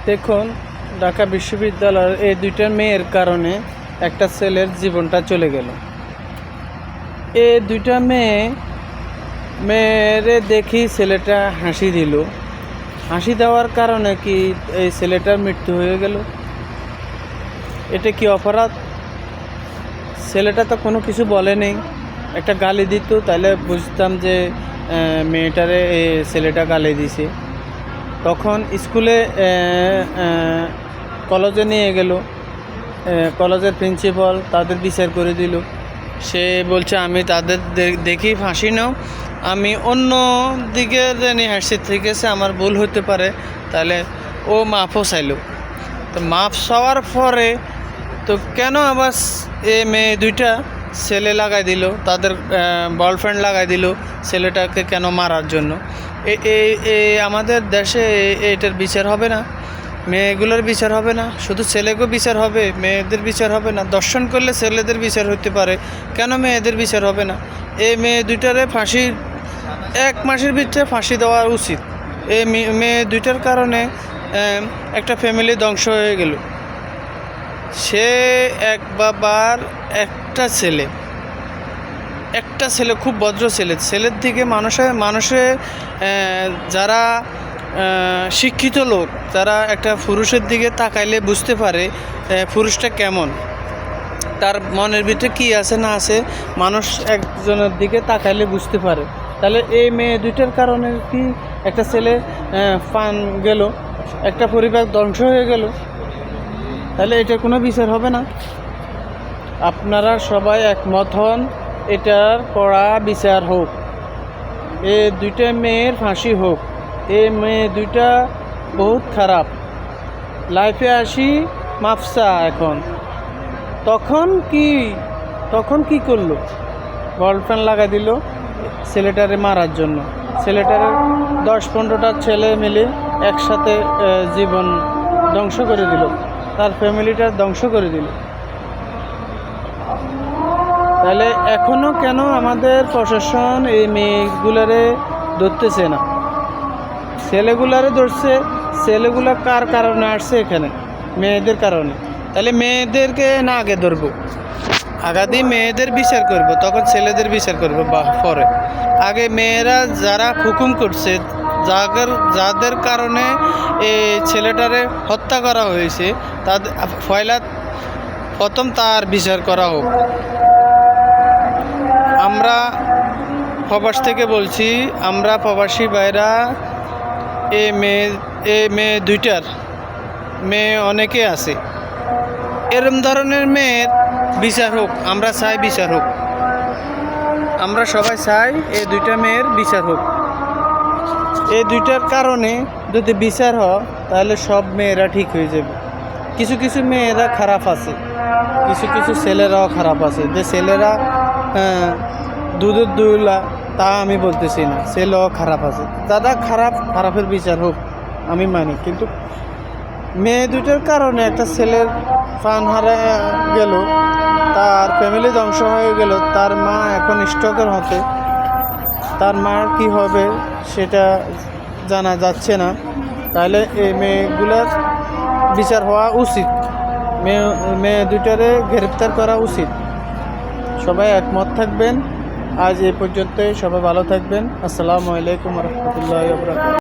দেখুন, ঢাকা বিশ্ববিদ্যালয়ের এই দুইটা মেয়ের কারণে একটা ছেলের জীবনটা চলে গেল। এই দুইটা মেয়েরে দেখি ছেলেটা হাসি দিল। হাসি দেওয়ার কারণে কি এই ছেলেটার মৃত্যু হয়ে গেল? এটা কি অপরাধ? ছেলেটা তো কোনো কিছু বলে নেই। একটা গালি দিত তাহলে বুঝতাম যে মেয়েটারে ছেলেটা গালি দিছে। তখন স্কুলে কলেজে নিয়ে গেল, কলেজের প্রিন্সিপাল তাদের বিচার করে দিল। সে বলছে আমি তাদের দেখি ফাঁসি নাও, আমি অন্য দিকে জানি হাসি থেকে আমার ভুল হতে পারে। তাহলে ও মাফও চাইল। তো মাফ চাওয়ার পরে তো কেন আবার মেয়ে দুইটা ছেলে লাগাই দিল, তাদের বয়ফ্রেন্ড লাগাই দিল ছেলেটাকে কেন মারার জন্য? আমাদের দেশে এটার বিচার হবে না? মেয়েগুলোর বিচার হবে না? শুধু ছেলেকেও বিচার হবে, মেয়েদের বিচার হবে না? দর্শন করলে ছেলেদের বিচার হতে পারে, কেন মেয়েদের বিচার হবে না? এই মেয়ে দুইটারে ফাঁসি 1 মাসের ভিতরে ফাঁসি দেওয়া উচিত। এই মেয়ে দুইটার কারণে একটা ফ্যামিলি ধ্বংস হয়ে গেল। সে এক বাবার একটা ছেলে, খুব ভদ্র ছেলের দিকে মানুষে যারা শিক্ষিত লোক, যারা একটা পুরুষের দিকে তাকাইলে বুঝতে পারে পুরুষটা কেমন, তার মনের ভিতরে কী আছে না আছে, মানুষ একজনের দিকে তাকাইলে বুঝতে পারে। তাহলে এই মেয়ে দুইটার কারণে কি একটা ছেলে ফান গেল, একটা পরিবার ধ্বংস হয়ে গেল? তাহলে এটা কোনো বিচার হবে না? আপনারা সবাই একমত হন, এটার কড়া বিচার হোক, এই দুইটা মেয়ের ফাঁসি হোক। এই মেয়ে দুইটা বহুত খারাপ। লাইফে আসি মাফসা এখন, তখন কি করলো? গার্লফ্রেন্ড লাগাই দিল ছেলেটারে মারার জন্য। ছেলেটারে 10-15টা ছেলে মিলে একসাথে জীবন ধ্বংস করে দিল, তার ফ্যামিলিটা ধ্বংস করে দিল। তাহলে এখনও কেন আমাদের প্রশাসন এই মেয়েগুলারে ধরতেছে না? ছেলেগুলারে ধরছে, ছেলেগুলা কার কারণে আসছে এখানে? মেয়েদের কারণে। তাহলে মেয়েদেরকে না আগে ধরবো, আগাদি মেয়েদের বিচার করব, তখন ছেলেদের বিচার করব পরে। আগে মেয়েরা যারা হুকুম করছে, যাদের কারণে এই ছেলেটারে হত্যা করা হয়েছে, তাদের প্রথম তার বিচার করা হোক। আমরা প্রবাস থেকে বলছি, আমরা প্রবাসী ভাইরা এই মেয়ে দুইটার মেয়ে অনেকে আছে, এরম ধরনের মেয়ের বিচার হোক। আমরা চাই বিচার হোক, আমরা সবাই চাই এই দুইটা মেয়ের বিচার হোক। এই দুইটার কারণে যদি বিচার হয় তাহলে সব মেয়েরা ঠিক হয়ে যাবে। কিছু কিছু মেয়েরা খারাপ আছে, কিছু ছেলেরাও খারাপ আছে। যে ছেলেরা দুধের দুলা, তা আমি বলতেছি না, ছেলেও খারাপ আছে। দাদা খারাপের বিচার হোক, আমি মানি। কিন্তু মেয়ে দুইটার কারণে একটা ছেলের প্রাণ হারা গেল, তার ফ্যামিলি ধ্বংস হয়ে গেল, তার মা এখন স্ট্রোকের হতে, তার মার কি হবে সেটা জানা যাচ্ছে না। তাহলে এই মেয়েগুলার বিচার হওয়া উচিত, মেয়ে দুইটারে গ্রেপ্তার করা উচিত। সবাই একমত থাকবেন। আজ এই পর্যন্তই, সবাই ভালো থাকবেন। আসসালামু আলাইকুম ওয়া রাহমাতুল্লাহি ওয়া বারাকাতুহু।